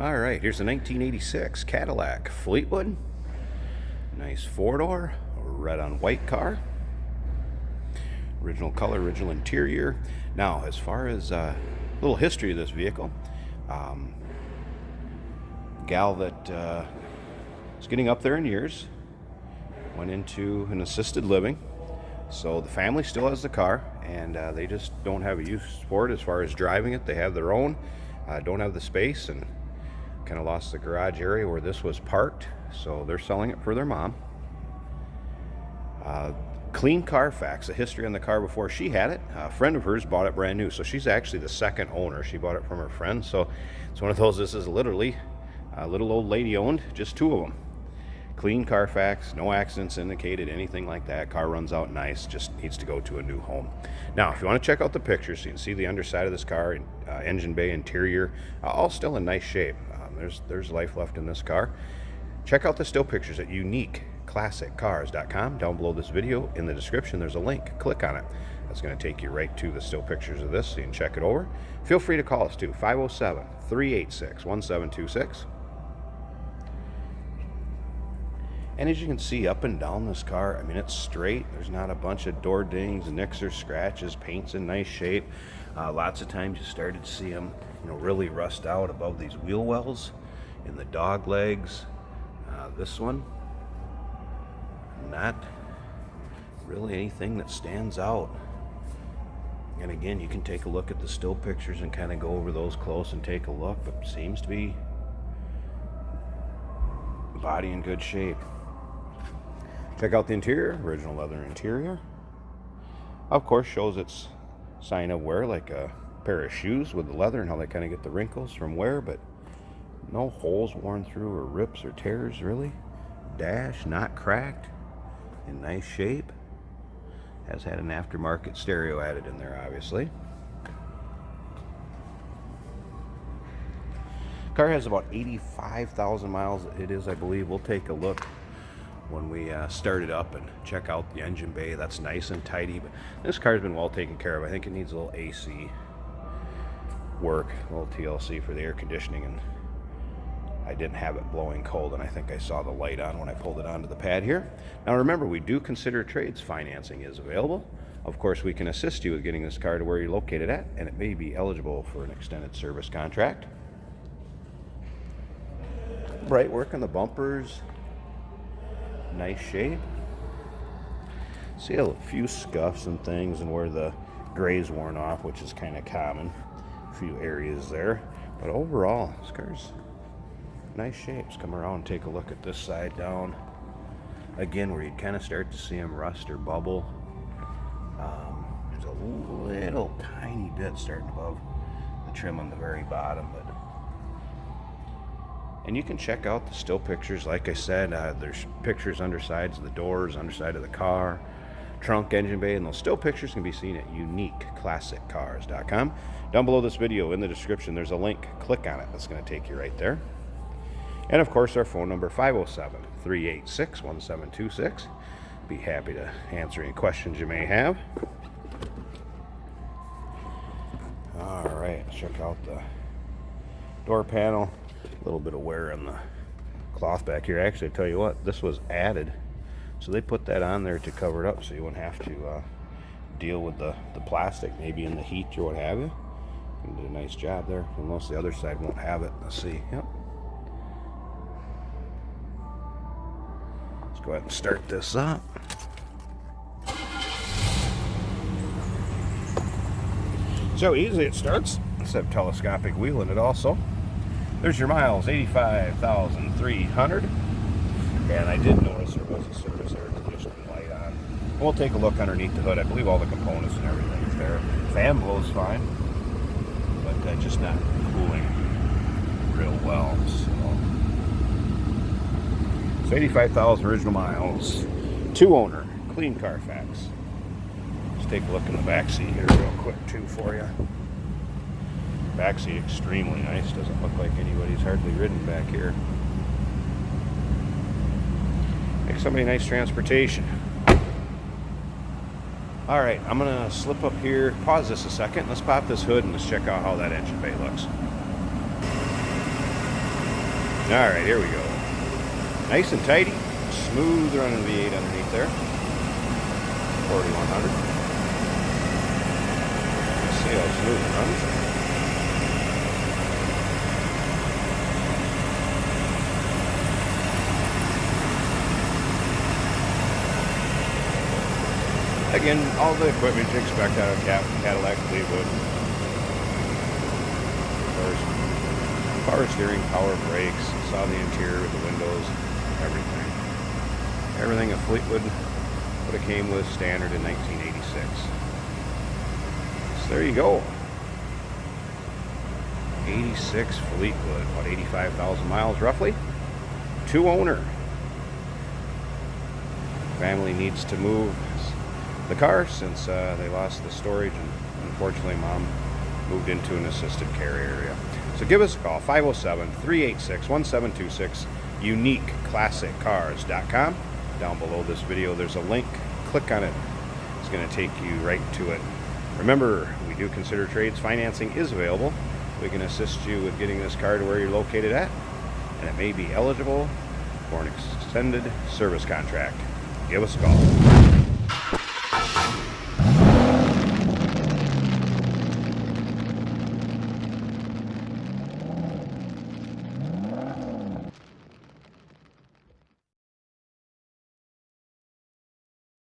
All right, here's a 1986 Cadillac Fleetwood. Nice four-door, red on white car. Original color, original interior. Now, as far as a little history of this vehicle, gal that is getting up there in years went into an assisted living. So the family still has the car, and they just don't have a use for it as far as driving it. They have their own, don't have the space, and kind of lost the garage area where this was parked. So they're selling it for their mom. Clean Carfax, a history on the car before she had it. A friend of hers bought it brand new, so she's actually the second owner. She bought it from her friend, so it's one of those, this is literally a little old lady owned, just two of them. Clean Carfax, no accidents indicated, anything like that. Car runs out nice, just needs to go to a new home. Now, if you want to check out the pictures, so you can see the underside of this car, engine bay, interior, all still in nice shape. There's life left in this car. Check out the still pictures at uniqueclassiccars.com. Down below this video, in the description, there's a link. Click on it. That's going to take you right to the still pictures of this, so you can check it over. Feel free to call us too, 507-386-1726. And as you can see up and down this car, I mean, it's straight. There's not a bunch of door dings, nicks or scratches. Paint's in nice shape. Lots of times you started to see them, really rust out above these wheel wells in the dog legs. This one, not really anything that stands out. And again, you can take a look at the still pictures and kind of go over those close and take a look, but seems to be body in good shape. Check out the interior, original leather interior. Of course, shows its sign of wear, like a pair of shoes with the leather and how they kind of get the wrinkles from wear, but no holes worn through or rips or tears really. Dash not cracked, in nice shape. Has had an aftermarket stereo added in there, obviously. Car has about 85,000 miles. It is, I believe. We'll take a look when we start it up and check out the engine bay. That's nice and tidy, but this car's been well taken care of. I think it needs a little AC work, a little TLC for the air conditioning, and I didn't have it blowing cold, and I think I saw the light on when I pulled it onto the pad here. Now remember, we do consider trades. Financing is available. Of course, we can assist you with getting this car to where you're located at, and it may be eligible for an extended service contract. Bright work on the bumpers, nice shape. See a few scuffs and things and where the gray's worn off, which is kind of common. A few areas there, but overall this car's nice shapes. Come around and take a look at this side down again, where you'd kind of start to see them rust or bubble. There's a little tiny bit starting above the trim on the very bottom, but and you can check out the still pictures. Like I said, there's pictures undersides of the doors, underside of the car, trunk, engine bay, and those still pictures can be seen at uniqueclassiccars.com. Down below this video in the description, there's a link. Click on it. That's going to take you right there. And of course, our phone number, 507-386-1726. Be happy to answer any questions you may have. All right, check out the door panel. A little bit of wear on the cloth back here. Actually, I tell you what, this was added, so they put that on there to cover it up so you wouldn't have to deal with the plastic, maybe in the heat or what have you. You did a nice job there. And most of the other side won't have it. Let's see. Yep. Let's go ahead and start this up. So easily it starts. It's a telescopic wheel in it also. There's your miles, 85,300. And I did notice there was a service air conditioning light on. We'll take a look underneath the hood. I believe all the components and everything is there. Fan blows fine, but just not cooling real well. So 85,000 original miles. Two owner, clean Carfax. Let's take a look in the back seat here real quick too for you. Backseat extremely nice. Doesn't look like anybody's hardly ridden back here. Make somebody nice transportation. All right, I'm gonna slip up here, pause this a second. Let's pop this hood and let's check out how that engine bay looks. Alright, here we go. Nice and tidy. Smooth running V8 underneath there. 4100. Let's see how smooth it runs. Again, all the equipment you expect out of Cadillac Fleetwood. Of course, power steering, power brakes, saw the interior with the windows, everything. Everything a Fleetwood would have came with standard in 1986. So there you go. 86 Fleetwood, about 85,000 miles roughly. 2-owner. Family needs to move the car since they lost the storage, and unfortunately Mom moved into an assisted care area. So give us a call, 507-386-1726, uniqueclassiccars.com. Down below this video there's a link. Click on it. It's going to take you right to it. Remember, we do consider trades. Financing is available. We can assist you with getting this car to where you're located at, and it may be eligible for an extended service contract. Give us a call.